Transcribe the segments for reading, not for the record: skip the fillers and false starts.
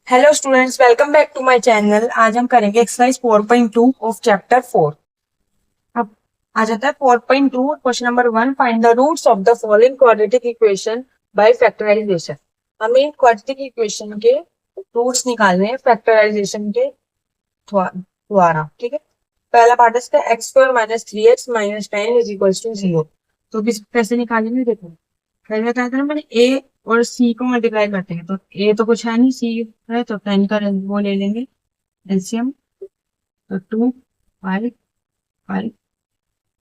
Hello students, welcome back to my channel. आज हम करेंगे एक्सरसाइज 4.2 ऑफ चैप्टर 4। अब आ जाता है 4.2 question number 1। Find the roots of the following quadratic equation by factorisation. हमें quadratic equation के रूट्स निकालने हैं फैक्टराइजेशन के द्वारा। ठीक है, पहला पार्ट है इसका x² minus 3x minus 10 is equals to 0। तो किस कैसे निकालेंगे, देखो पहले बताया था ना मैंने, a और c को मल्टीप्लाई करते हैं। तो a तो कुछ है नहीं, c है, तो 10 का वो ले लेंगे एलसीएम। तो 2 5 5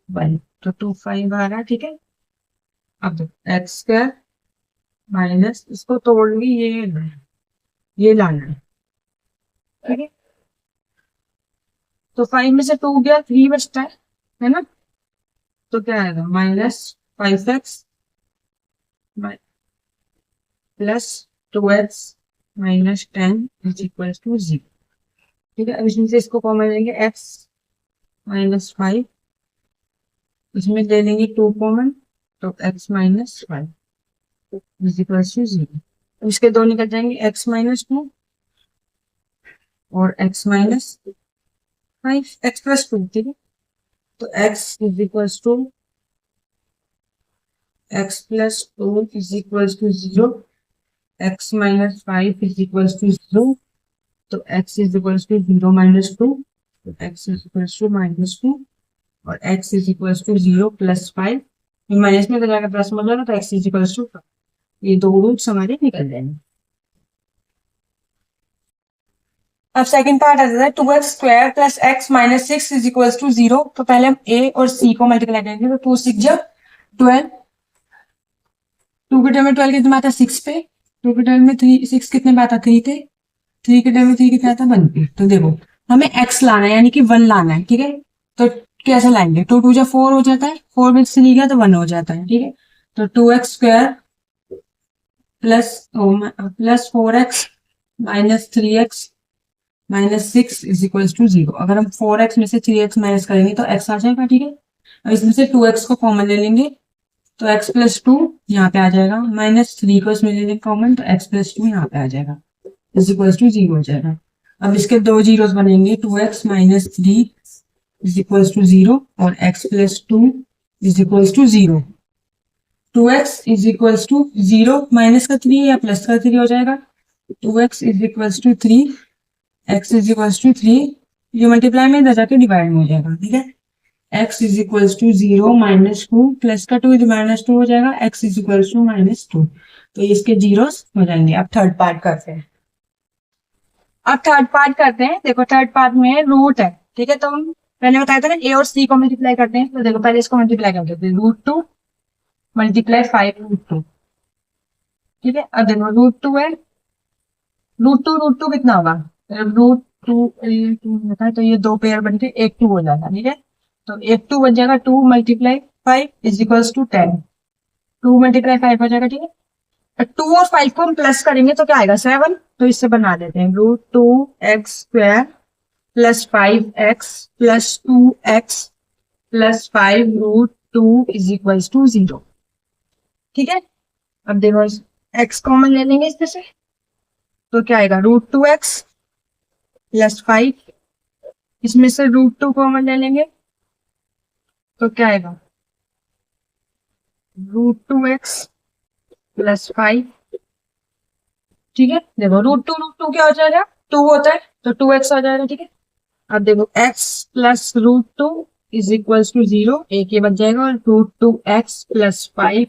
1, तो 2 5 आ रहा है। ठीक है, अब x² माइनस, इसको तोड़ ली, ये लाना है। ठीक है, तो 5 में से 2 गया, 3 बचता है ना। तो क्या आएगा, minus 5x plus 2x minus 10 is equal to 0। ठीक है, अब इसमें से इसको कॉमन लेंगे, x माइनस 5, इसमें ले लेंगे 2 कॉमन, तो x minus 5 is equal to 0। इसके दो निकल जाएंगे, x माइनस 2 और x माइनस 5, x प्लस 2। ठीक है, तो x is equal to x plus 2 is equal to 0, x minus 5 is equal to 0, तो x is equal to 0 minus 2, तो x is equal to minus 2 और x is equal to 0 plus 5, minus में तो जाकर plus में हो जाएगा, तो x इज इक्वल टू, ये दो रूट्स हमारे निकल जाएंगे। अब सेकंड पार्ट आ जाता है 2x² plus x minus 6 is equal to 0। तो पहले हम a और c को मल्टीप्लाई करेंगे, तो 2 6 जा 12, 2 के टर्म में 12 कितने आता है 6 पे, 2 के टर्म में 3 6 कितने पे आता 3 थे, 3 के टर्म में 3 कितने आता 1 पे। तो देखो हमें x लाना है, यानी कि 1 लाना है। ठीक है, तो कैसे लाएंगे, 2 2 जा 4 हो जाता है, 4 में से लिया तो 1 हो जाता है। ठीक है, तो 2x² plus 4x minus 3x minus 6 is equal to 0। अगर हम 4x में से 3x माइनस करेंगे तो x आ जाएगा। ठीक है, अब इसमें से 2x को कॉमन ले लेंगे, तो x प्लस 2 यहाँ पे आ जाएगा, माइनस 3 को इसमें ले लेंगे कॉमन, तो x प्लस 2 यहाँ पे आ जाएगा, इज इक्वल टू 0 हो जाएगा। अब इसके दो जीरोस बनेंगे, 2x minus 3 is equal to 0 और x plus 2 is equal to 0। 2x is equal to 0 minus का 3 या प्लस का 3 हो जाएगा, 2x is equal to 3, x is equal to 3, ये मल्टीप्लाई में इधर जाके डिवाइड में हो जाएगा। ठीक है, x is equal to 0 minus 2 plus का 2 माइनस 2 हो जाएगा, x is equal to minus 2। तो इसके जीरोस हो जाएंगे। अब थर्ड पार्ट करते हैं। देखो थर्ड पार्ट में रूट है। ठीक है, तो हम पहले बताया था ना a और c को मल्टीप्लाई करते हैं, तो देखो पहले इसको मल्टीप्लाई कर देते हैं, √2 मल्टीप्लाई 5√2। ठीक है, अब देखो √2 है, √2 कितना होगा, √2 होता है, तो ये दो पेयर बन के 1 2 हो जाएगा। ठीक है, तो 1 2 बन जाएगा, 2 multiply 5 is equals to 10, 2 multiply 5 हो जाएगा। ठीक है, 2 और 5 को हम प्लस करेंगे तो क्या आएगा 7, तो इससे बना देते हैं, √2x² plus 5x plus 2x plus 5√2 is equals to 0। ठीक है, अब देखो x कॉमन ले लेंगे इसमें से, तो क्या आएगा, √2x प्लस 5, इसमें से √2 कॉमन ले लेंगे, तो क्या आएगा, √2x प्लस 5। ठीक है, देखो √2 क्या हो जाएगा, 2 होता है, तो 2x आ जाएगा। ठीक है, अब देखो x plus √2 is equal to 0, एक ये बच जाएगा, और √2x plus 5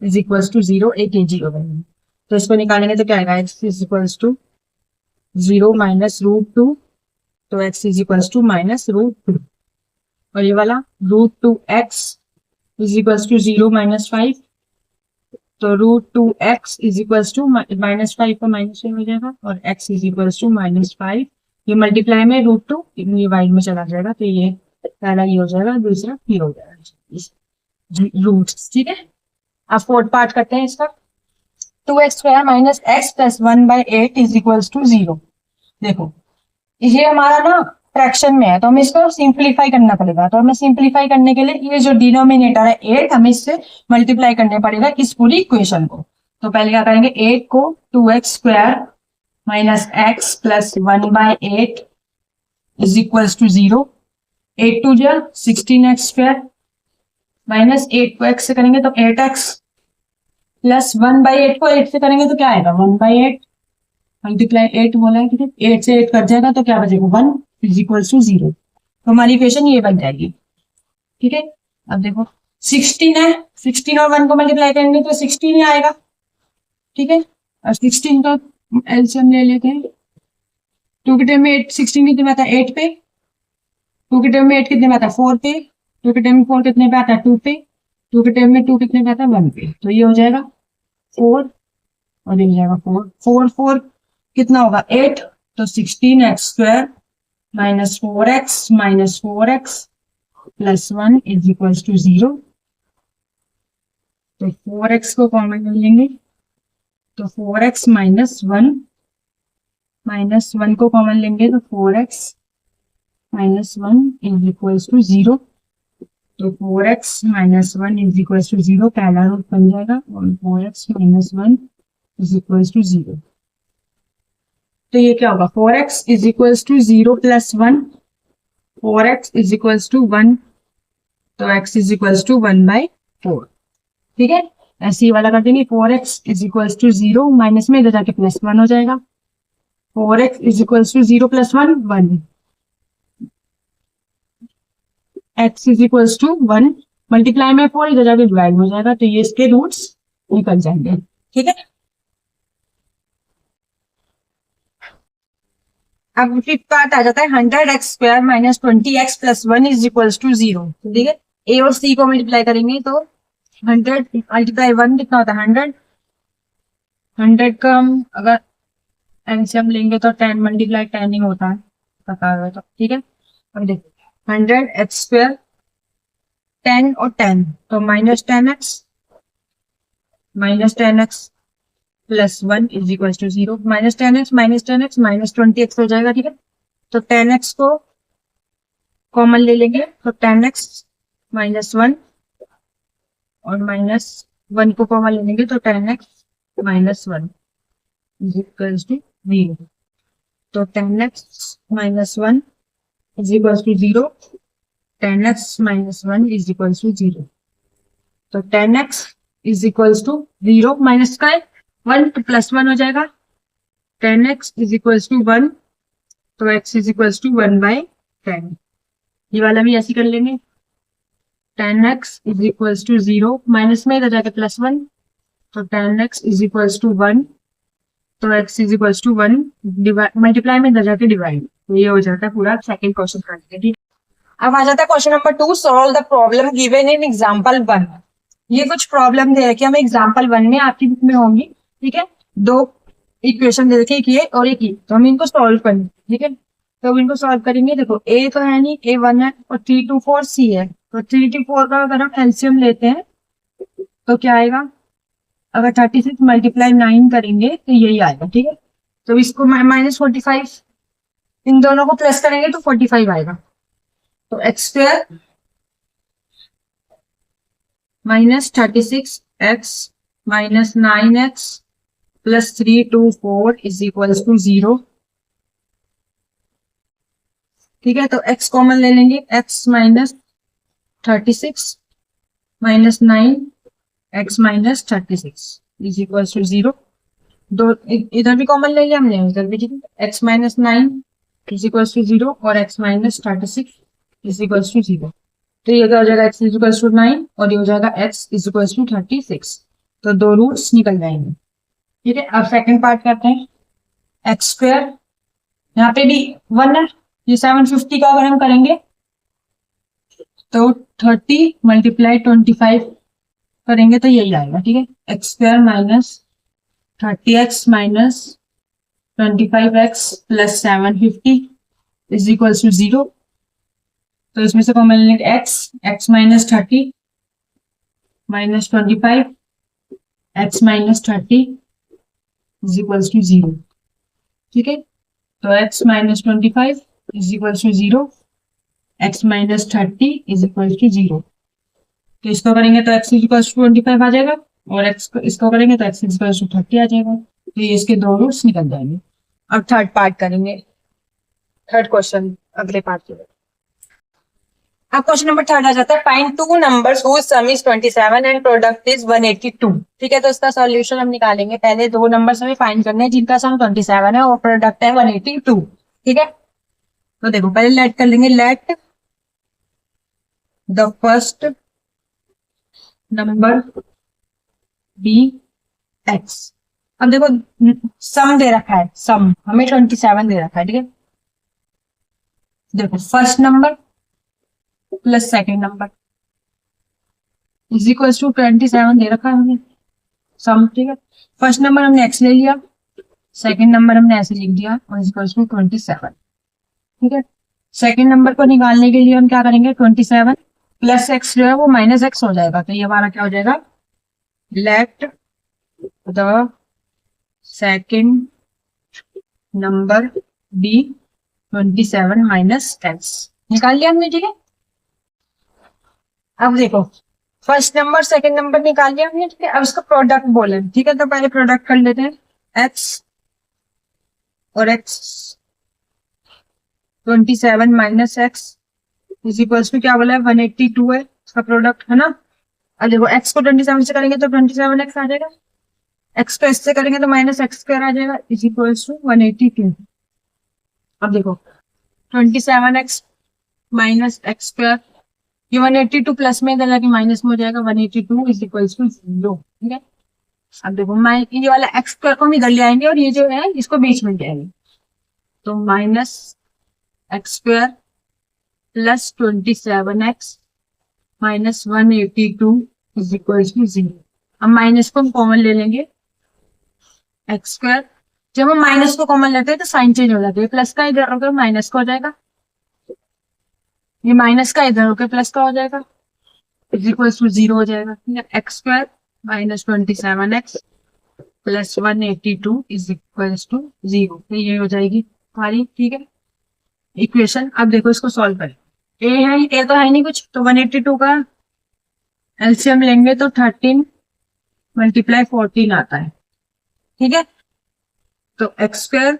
is equal to 0, एक ये 0 बनेगा। तो इसको निकालेंगे तो क्या आएगा, x is equal to 0 minus √2, तो x is equal to minus √2, और ये वाला √2x is equal to 0 minus 5, तो √2x is equal to minus 5 का माइनस हो जाएगा, और x is equal to minus 5, ये मल्टीप्लाई में √2 ये वाइड में चला जाएगा, तो ये पहला ये हो जाएगा, दूसरा ये हो जाएगा रूट्स। ठीक है, अब फोर्थ पार्ट करते हैं इसका, 2x² minus x plus 1/8 is equal to 0। देखो ये हमारा ना फ्रैक्शन में है, तो हमें इसको सिंप्लीफाई करना पड़ेगा। तो हमें सिंप्लीफाई करने के लिए ये जो डिनोमिनेटर है 8, हमें इससे मल्टीप्लाई करने पड़ेगा इस पूरी इक्वेशन को। तो पहले क्या करेंगे, 8 को 2x² minus x plus 1/8 is equals to 0। 8 to जा 16x² माइनस 8 को x से करेंगे तो 8x प्लस 1/8 को 8 से करेंगे तो क्या आएगा 1/8 मल्टीप्लाई 8 बोला है, ठीक है। 8 से 8 कट जाएगा तो क्या बचेगा 1 इज इक्वल्स टू 0। तो हमारी इक्वेशन ये बन जाएगी, ठीक है। अब देखो 16 है, 16 और 1 को मल्टीप्लाई करेंगे तो 16 ही आएगा, ठीक है। और 16 का एलसीएम ले लेते हैं। 2 के टाइम में 8 16 कितने में आता है 8 पे, 2 के टाइम में 8 कितने में आता है 4 पे, 2 के टाइम में 4 कितने पे आता है 2 पे, 2 के टाइम में 2 कितने पे आता है 1 पे। तो ये हो जाएगा 4 और ये हो जाएगा 4। 4 4 कितना होगा 8, तो 16x² minus 4x plus 1 is equals to 0। तो 4x को कॉमन ले लेंगे तो 4x माइनस 1 को कॉमन लेंगे तो 4x minus 1 is equals to 0। तो 4x minus 1 is equals to 0 पहला रूट बन जाएगा और 4x minus 1 is equals to 0। तो ये क्या होगा 4x is equals to 0 plus 1, 4x is equals to 1, तो x इज इक्वल्स टू 1/4, ठीक है। ऐसे ही वाला कर देंगे 4x is equals to 0 minus में इधर जाके प्लस 1 हो जाएगा। 4x is equals to 0 plus 1 1, x is equals to 1 multiply में 4 इधर जाके डिवाइड हो जाएगा, तो ये इसके रूट्स निकल जाएंगे, ठीक है। अब फिफ्थ पार्ट आ जाता है 100x² minus 20x plus 1 is equals to 0, ठीक है। ए और सी को मल्टीप्लाई करेंगे तो 100 मल्टीप्लाई 1 कितना होता है 100। 100 का हम अगर एलसीएम लेंगे तो 10 मल्टीप्लाई 10 ही होता है, पता है तो, ठीक है। अब देखो 100x² 10 और 10 तो minus 10x plus 1 is equal to 0। Minus 10x minus 20x हो जाएगा, ठीक है। तो 10x को कॉमन ले लेंगे तो 10x माइनस 1 और माइनस 1 को कॉमन ले लेंगे तो 10x minus 1 is equal to 0। तो 10x minus 1 is equal to 0, 10x minus 1 is equal to 0। तो 10x is equal to 0 minus का 1 तो प्लस 1 हो जाएगा। 10x इज इक्वल टू 1 तो x इज इक्वल टू 1/10। ये वाला भी ऐसे कर लेंगे 10x is equal to 0 minus में इधर जाके प्लस 1 तो 10x इज इक्वल टू 1 तो x is equal to 1 multiply में इधर जाके डिवाइड, तो ये हो जाता है पूरा सेकंड क्वेश्चन कर लेंगे, ठीक है। अब आ जाता है question number 2, solve the problem given in example 1। ये कुछ प्रॉब्लम दे रखी है हमें एग्जांपल 1 में, आपकी बुक में होंगी, ठीक है। 2 इक्वेशन दे रखी है, एक ये और एक ये, तो हम इनको सॉल्व करेंगे, ठीक है। तो हम इनको सॉल्व करेंगे। देखो a तो है नहीं, a 1 है और 3 2 4 c है, तो 3 2 4 का अगर हम एलसीएम लेते हैं तो क्या आएगा, अगर 36 मल्टीप्लाई 9 करेंगे तो यही आएगा, ठीक है। तो इसको -45 इन दोनों को प्लस करेंगे तो 45 आएगा। तो x² minus 36x minus 9x plus 3 2 4 is equal to 0, ठीक है। तो x कॉमन ले लेंगे, x minus 36 minus 9 x minus 36 is equal to 0। दो इधर भी कॉमन ले लिया हमने, उधर भी, ठीक है। x minus 9 is equal to 0 और x minus 36 is equal to 0। तो ये हो जाएगा x इज इक्वल टू 9 और ये हो जाएगा x इज इक्वल टू 36। तो दो रूट्स निकल जाएंगे, ठीक है। अब सेकंड पार्ट करते हैं। x², यहाँ पे भी 1 है, ये 750 का अगर हम करेंगे तो 30 मल्टीप्लाई 25 करेंगे तो यही आएगा, ठीक है। x² minus 30x minus 25x plus 750 is equal to 0। तो इसमें से कॉमन लेंगे x minus 30 minus 25 x minus 30 is equal to 0, ठीक है। तो x minus 25 is equal to 0, x minus 30 is equal to 0। तो इसको करेंगे तो x इज इक्वल टू 25 आ जाएगा और इसको करेंगे तो x इज इक्वल टू 30 आ जाएगा। तो ये इसके दो रूट्स निकल जाएंगे। अब थर्ड पार्ट करेंगे, थर्ड क्वेश्चन अगले पार्ट के। अब क्वेश्चन नंबर थर्ड आ जाता है, find two numbers whose sum is 27 and product is 182। ठीक है, तो इसका सॉल्यूशन हम निकालेंगे। पहले दो नंबर्स हमें फाइंड करने हैं जिनका सम 27 है और प्रोडक्ट है 182। ठीक है, तो देखो पहले लेट कर लेंगे, let the first number be x. अब देखो सम दे रखा है, सम हमें 27 दे रखा है। ठीक है, देखो first number plus second number is equal to 27 दे रखा है हमें सम। ठीक है, फर्स्ट नंबर हमने एक्स ले लिया, सेकेंड नंबर हमने ऐसे लिख दिया और इज इक्वल टू 27। ठीक है, सेकेंड नंबर को निकालने के लिए हम क्या करेंगे, 27 प्लस एक्स जो है वो माइनस एक्स हो जाएगा, तो ये हमारा क्या हो जाएगा, let the second number be 27 minus x. निकाल लिया हमने। ठीक है, अब देखो फर्स्ट नंबर सेकंड नंबर निकाल लिया हमने। ठीक है, अब इसका प्रोडक्ट बोले। ठीक है, तो पहले प्रोडक्ट कर लेते हैं, एक्स और x 27 minus x is equals to क्या बोला है, 182 है इसका प्रोडक्ट, है ना। अब देखो एक्स को 27 से करेंगे तो 27 एक्स आ जाएगा, एक्स को इससे करेंगे तो माइनस एक्स स्क्वायर आ जाएगा इज इक्वल्स टू 182। अब देखो 27 एक्स माइनस एक्स स्क्वायर, ये 182 प्लस में इधर माइनस में हो जाएगा, 182 इज इक्वल्स टू 0। ठीक है, अब देखो ये वाला एक्स स्क्वायर को हम इधर ले आएंगे और ये जो है इसको बीच में ले आएंगे, तो minus x square plus 27 x minus 182 is equals to 0। अब माइनस को हम कॉमन ले लेंगे, एक्स स्क्वायर, जब हम माइनस को कॉमन लेते हैं तो साइन चेंज हो जाता है, प्लस का इधर होकर माइनस का हो जाएगा, ये माइनस का इधर होकर प्लस का हो जाएगा इज इक्वल्स टू 0 हो जाएगा। X square minus 27 x plus 182 is equals to 0, तो ये हो जाएगी हमारी, ठीक है, इक्वेशन। अब देखो इसको सॉल्व करें, ए है, ए तो है नहीं कुछ, तो 182 का एलसीएम लेंगे तो 13 मल्टीप्लाई 14 आता है। ठीक है, तो x square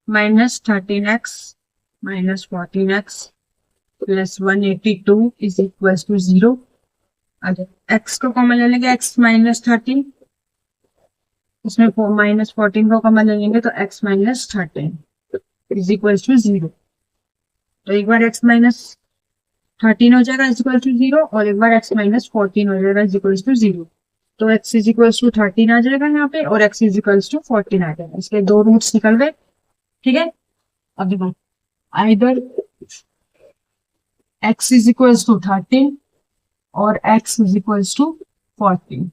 minus 13x minus 14x plus 182 is equal to 0। X को कॉमन ले लेंगे, एक्स माइनस 13, इसमें माइनस 14 को कॉमन ले लेंगे तो x minus 13 is equal to 0। तो एक बार एक्स माइनस 13 हो जाएगा इज इक्वल टू 0 और एक बार एक्स माइनस 14 हो जाएगा इज इक्वल टू 0। तो एक्स इज इक्वल टू 13 आ जाएगा यहाँ पे और एक्स इज इक्वल टू 14 आ जाएगा, इसके दो रूट्स निकल गए। ठीक है, अब देखो either x is equal to 13 और x इज इक्वल टू 14।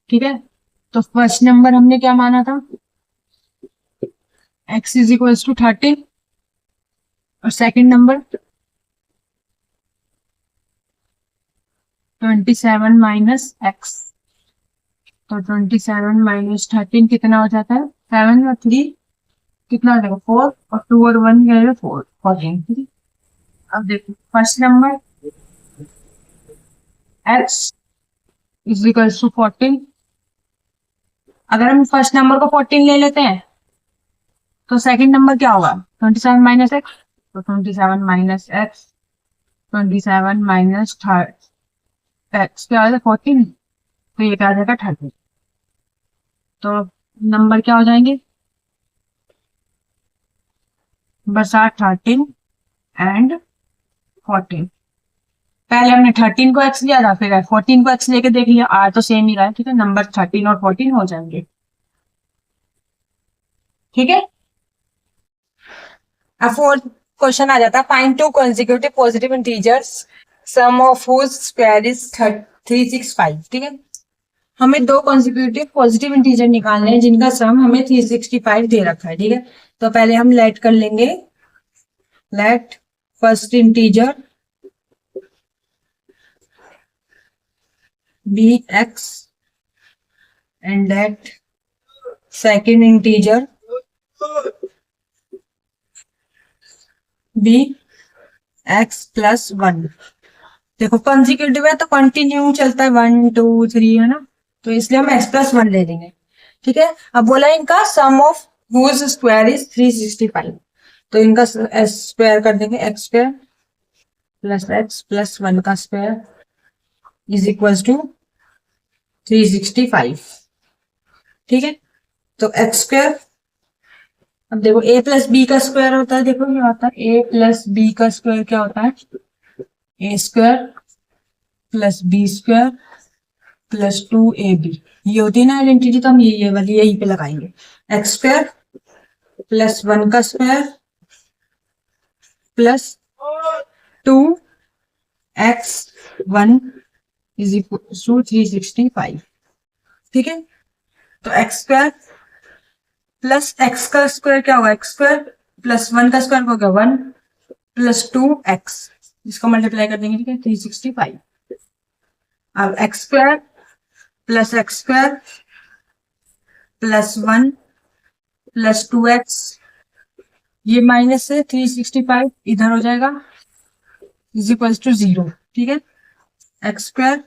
ठीक है, तो फर्स्ट नंबर हमने क्या माना था, x इज इक्वल टू 13 और सेकंड नंबर 27 माइनस एक्स, तो 27 माइनस 13 कितना हो जाता है, 7 और 3 कितना हो जाएगा, 4 और 2 और 1 गए 4 14। ठीक है, अब देखो first number x is equal to 14, अगर हम फर्स्ट नंबर को 14 ले लेते हैं तो सेकंड नंबर क्या होगा, 27 माइनस एक्स, तो 27 माइनस एक्स 27 माइनस एक्स क्या आ जाएगा 14, तो ये क्या आ जाएगा 30। तो नंबर क्या हो जाएंगे, बस 13 एंड 14। पहले हमने 13 को x लिया था, फिर 14 को x लेके देख लिया, आ तो सेम ही रहा है। ठीक है, नंबर 13 और 14 हो जाएंगे। ठीक है, अब फोर्थ क्वेश्चन आ जाता है, find two consecutive positive integers sum of whose square is 365। ठीक है, हमें दो कंसेक्यूटिव पॉजिटिव इंटीजर निकालने हैं जिनका सम हमें 365 दे रखा है। ठीक है, तो पहले हम लेट कर लेंगे, let first integer be x and let second integer be x plus 1। देखो कंसेक्यूटिव है तो कंटिन्यू चलता है 1 2 3, है ना, तो इसलिए हम x plus 1 ले लेंगे। ठीक है, अब बोला इनका सम ऑफ हुज स्क्वायर इज 365। तो इनका स्क्वायर कर देंगे, x प्लस 1 का स्क्वायर इज इक्वल टू 365। ठीक है, तो एक्स स्क्वायर, अब देखो a प्लस बी का स्क्वायर होता है, देखो क्या होता है, a प्लस बी का स्क्वायर क्या होता है, A square plus B square plus 2ab। ये होती है ना आइडेंटिटी, तो हम ये वाली यहीं पे लगाएंगे, एक्स स्क्वायर प्लस 1 का square plus 2x1 is equal to 365। ठीक है, तो एक्स स्क्वायर प्लस एक्स का स्क्वायर क्या होगा, एक्स स्क्वायर प्लस 1 का स्क्वायर हो गया 1 प्लस 2x, इसको मल्टीप्लाई कर देंगे, ठीक है, 365। अब x square plus 1 plus 2x, ये माइनस से 365 इधर हो जाएगा, इज इक्वल टू 0। ठीक है, x square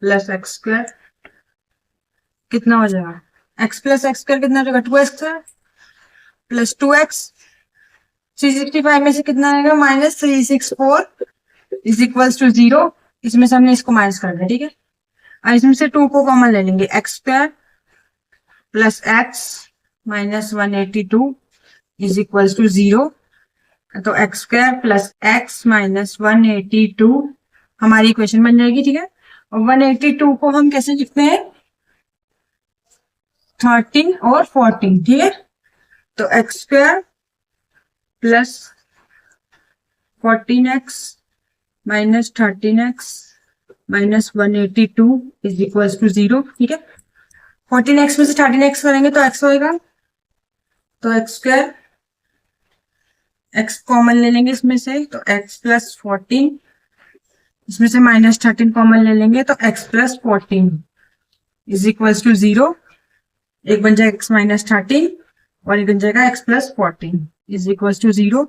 plus x square कितना हो जाएगा, एक्स प्लस एक्स स्क्वायर कितना हो जाएगा, 2x प्लस 2x, 365 में से कितना आएगा, माइनस 364 इज इक्वल टू 0। इसमें से हमने इसको माइनस कर दिया। ठीक है, और इसमें से 2 को कॉमन ले लेंगे, x square plus x minus 182 is equal to 0। तो x square plus x minus 182 हमारी इक्वेशन बन जाएगी। ठीक है, और 182 को हम कैसे लिखते हैं, 13 और 14। ठीक है, तो x square plus 14x minus 13x minus 182 is equal to 0। ठीक है, 14x में से 13x करेंगे तो x होएगा, तो एक्स स्क्वायर, x कॉमन ले लेंगे इसमें से, तो x प्लस 14, इसमें से माइनस 13 कॉमन ले लेंगे, तो x plus 14 is equal to 0। एक बन जाएगा x माइनस 13 और एक बन जाएगा x plus 14 is equal to 0।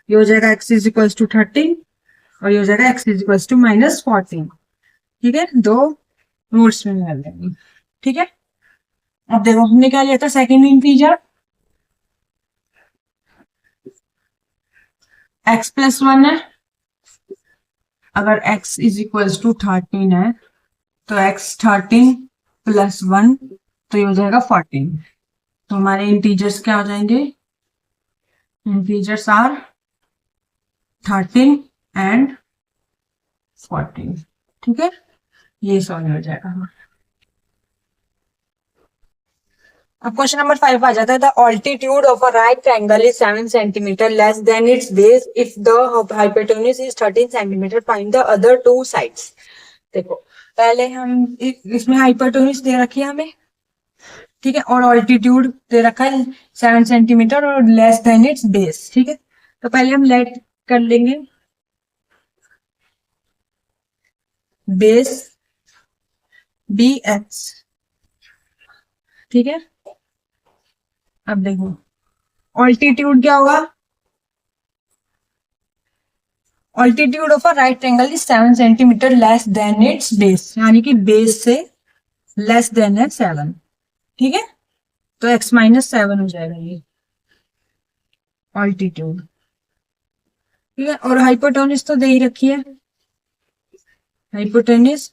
ये हो जाएगा x इज इक्वल टू 13 और ये हो जाएगा x is equal to minus 14। ठीक है, दो रूट्स में मिल जाएंगे। ठीक है, अब देखो हमने क्या लिया था, सेकेंड इंटीजर x प्लस 1 है, अगर x इज इक्वल टू 13 है तो x 13 प्लस 1, तो ये हो जाएगा 14। तो हमारे इंटीजर्स क्या हो जाएंगे, इंटीजर्स आर 13 एंड 14। ठीक है, ये सॉल्व हो जाएगा। अब क्वेश्चन नंबर 5 आ जाता है, the altitude of a right triangle is 7 centimetre less than it's base if the hypotenuse is 13 centimetre, find the other two sides. देखो पहले हम इसमें हाइपोटेन्यूज दे रखी है हमें, ठीक है, और ऑल्टीट्यूड दे रखा है 7 सेंटीमीटर और लेस देन इट्स बेस। ठीक है, तो पहले हम लेट कर लेंगे बेस बी एक्स। ठीक है, अब देखो ऑल्टीट्यूड क्या होगा, altitude of a right triangle is 7 centimetre less than it's base, यानी कि बेस से लेस देन है 7। ठीक है, तो x माइनस 7 हो जाएगा ये ऑल्टीट्यूड। ठीक है, और हाइपोटेन्यूज तो दे ही रखी है, हाइपोटेन्यूज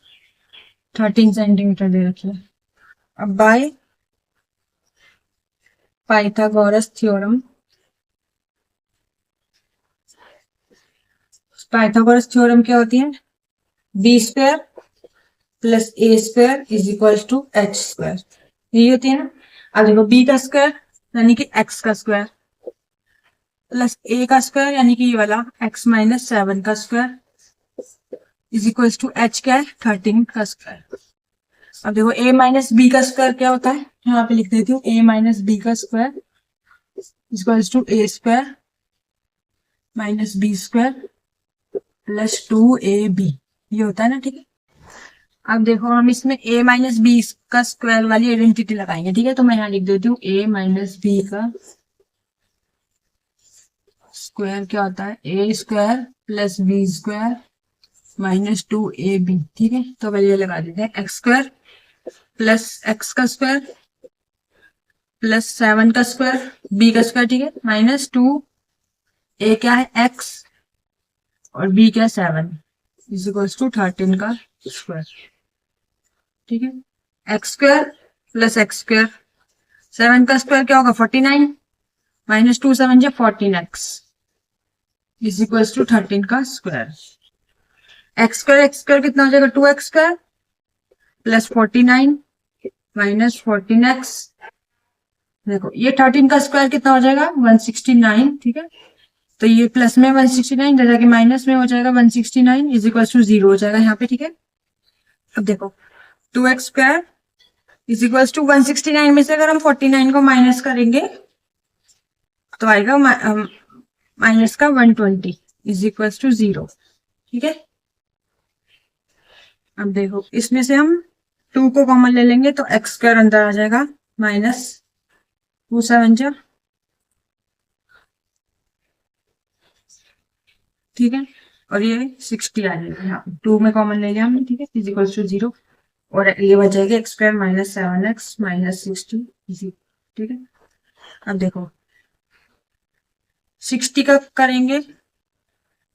13 सेंटीमीटर दे रखी है। अब by Pythagoras theorem, Pythagoras theorem क्या होती है, b square plus a square is equal to h square, यही होती है ना। अब देखो बी का स्क्वायर यानी कि एक्स का स्क्वायर प्लस ए का स्क्वायर यानी कि ये वाला एक्स माइनस 7 का square is equal to h क्या है, 13 का स्क्वायर। अब देखो a माइनस बी का स्क्वायर क्या होता है, यहाँ पे लिख देती हूँ, a माइनस बी का square equal to a square minus b square plus 2ab, ये होता है ना। ठीक है, अब देखो हम इसमें a माइनस बी का स्क्वायर वाली आइडेंटिटी लगाएंगे। ठीक है, तो मैं यहाँ लिख देती हूँ a माइनस बी का स्क्वायर क्या होता है, a square plus B square minus 2ab। ठीक है, तो वैल्यू लगा देते हैं, एक्स स्क्वायर प्लस एक्स का स्क्वायर प्लस 7 का स्क्वायर बी का स्क्वायर, ठीक है, माइनस 2 ए क्या है एक्स और बी क्या है 7 इज इक्वल्स टू 13 का स्क्वायर, ठीक है। X square plus x square, 7 का स्क्वायर क्या होगा 49 माइनस 2 7 जा 14x इज इक्वल्स टू 13 का स्क्वायर। एक्स स्क्वायर कितना हो जाएगा 2x square plus 49 minus 14x, देखो ये 13 का स्क्वायर कितना हो जाएगा 169, ठीक है। तो ये प्लस में 169 जैसा कि माइनस में हो जाएगा 169 इज इक्वल टू 0 हो जाएगा यहाँ पे, ठीक है। अब देखो 2x square is equal to 169 में से अगर हम 49 को माइनस करेंगे तो आएगा माइनस का 120 इज इक्वल टू 0, ठीक है। अब देखो इसमें से हम 2 को कॉमन ले लेंगे तो एक्स स्क्वायर अंदर आ जाएगा माइनस 2 7 जा, ठीक है, और ये 60 आ जाएगा यहाँ पे 2 में कॉमन ले लिया हमने, ठीक है, इज इक्वल टू 0 और ये बच जाएगा x square minus 7x minus 60, ठीक है। अब देखो 60 का करेंगे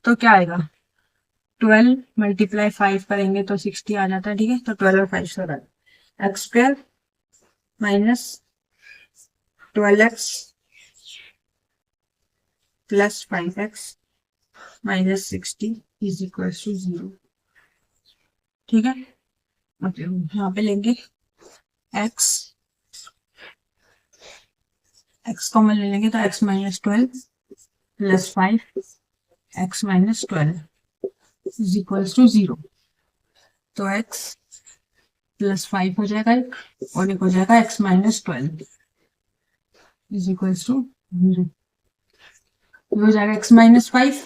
तो क्या आएगा 12 मल्टीप्लाई 5 करेंगे तो 60 आ जाता है, ठीक है। तो 12 और 5 से x square minus 12x plus 5x minus 60 is equal to 0, ठीक है। मतलब यहाँ पे लेंगे x कॉमन ले लेंगे तो x minus 12 plus 5 x minus 12 is equal to 0, तो x प्लस 5 हो जाएगा एक और एक हो जाएगा x minus 12 is equal to 0, ये हो जाएगा x माइनस 5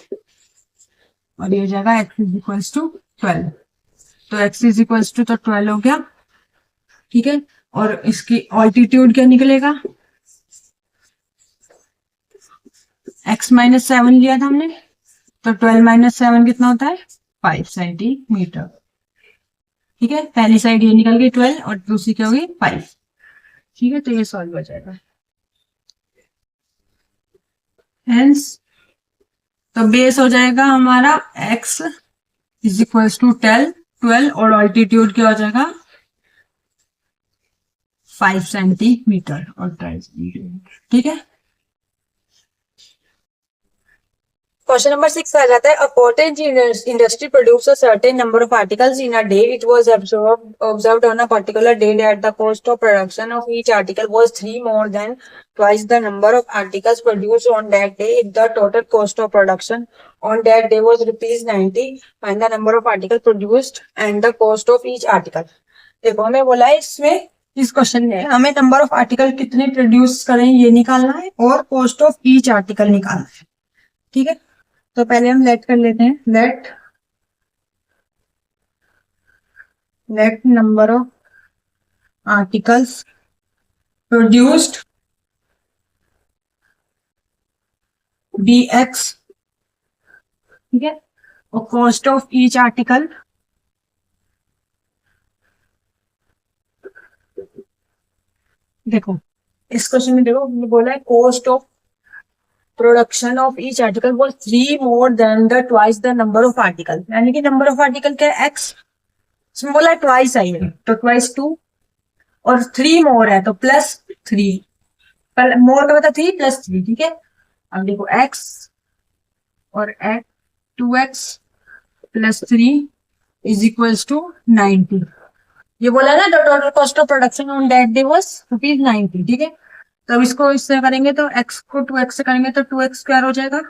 और ये हो जाएगा x इज इक्वल टू 12, तो x इज इक्वल टू तो 12 हो गया, ठीक है। और इसकी ऑल्टीट्यूड क्या निकलेगा x माइनस 7 लिया था हमने तो 12 माइनस 7 कितना होता है 5 सेंटीमीटर, ठीक है। पहली साइड ये निकल गई 12 और दूसरी क्या होगी 5, ठीक है। तो ये सॉल्व हो जाएगा हेंस, तो बेस हो जाएगा हमारा x इज इक्वल टू 12 और ऑल्टीट्यूड क्या हो जाएगा 5 सेंटीमीटर और 12 सेंटीमीटर, ठीक है। क्वेश्चन नंबर 6 आ जाता है a cottage industry produce a certain number of articles in a day, it was observed on a particular day that the cost of production of each article was 3 more than twice the number of articles produced on that day. If the total cost of production on that day was rupees 90, find the number of articles produced and the cost of each article. देखो हमें बोला है इसमें इस question में हमें number of article कितने produce करें ये निकालना है और कॉस्ट ऑफ ईच आर्टिकल निकालना है, ठीक है। तो पहले हम लेट कर लेते हैं, let number of articles produced be x, ठीक है, और कॉस्ट ऑफ ईच आर्टिकल देखो इस क्वेश्चन में देखो बोला है cost of production of each article was 3 more than the twice the number of article, यानी कि नंबर ऑफ आर्टिकल क्या है एक्स, इसमें बोला है ट्वाइस आई है तो ट्वाइस 2 और 3 मोर है तो प्लस 3, मोर का मतलब 3 प्लस 3, ठीक है। अब देखो x और 2x plus 3 is equals to 90, ये बोला ना the total cost of production on that day was rupees 90, ठीक है। तो अब इसको इससे करेंगे तो x को 2x से करेंगे तो 2x स्क्वायर हो जाएगा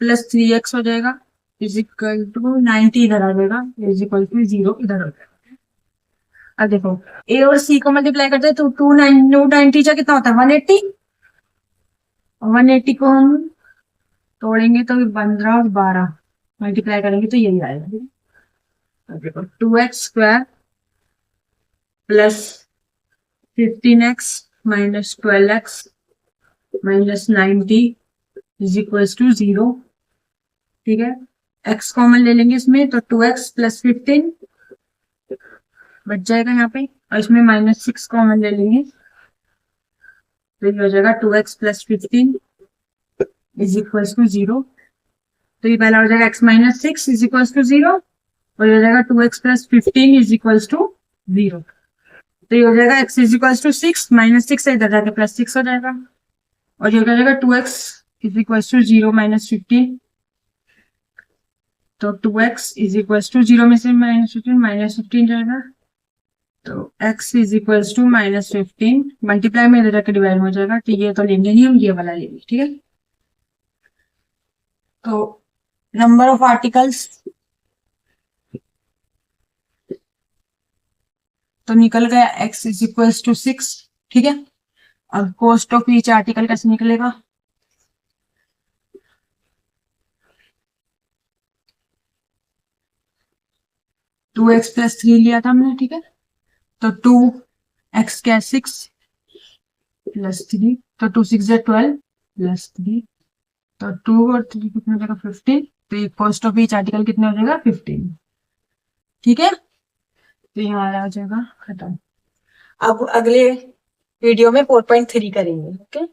प्लस 3x हो जाएगा इज इक्वल टू 90 इधर आ जाएगा इज इक्वल टू 0 इधर हो जाएगा। अब देखो a और c को मल्टीप्लाई करते हैं तो 290 जा कितना होता है 180, 180 को हम तोड़ेंगे तो 15 और 12 मल्टीप्लाई करेंगे तो यही आएगा, ठीक है। अब देखो 2x square plus 15x minus 12x minus 90 is equals to 0, ठीक है। x कॉमन ले लेंगे इसमें तो 2x प्लस 15 बच जाएगा यहाँ पे और इसमें माइनस 6 कॉमन ले लेंगे तो ये हो जाएगा 2x plus 15 is equals to 0। तो ये पहला हो जाएगा x minus 6 is equals to 0 और ये हो जाएगा 2x plus 15 is equals to 0। तो ये हो जाएगा x is equals to 6 minus 6 है, इधर जाके प्लस 6 हो जाएगा और ये हो जाएगा 2x is equals to 0 minus 15। तो 2x इज इक्वल्स टू 0 में से माइनस 15 जाएगा। तो x is equals to minus 15 multiply में इधर जाके डिवाइड हो जाएगा। तो ये तो लेंगे नहीं हम, ये वाला लेंगे, ठीक है। तो नंबर ऑफ आर्टिकल्स तो निकल गया x इज इक्वल्स टू 6, ठीक है। अब कॉस्ट ऑफ ईच आर्टिकल कैसे निकलेगा? टू एक्स प्लस 3 लिया था हमने, ठीक है। तो 2x क्या 6 प्लस 3, तो 2 6 12 प्लस 3, तो 2 और 3 कितना हो जाएगा 15। तो ये कॉस्ट ऑफ ईच आर्टिकल कितना हो जाएगा 15, ठीक है। तो यहाँ आ जाएगा खत्म। अब अगले वीडियो में 4.3 करेंगे, ओके।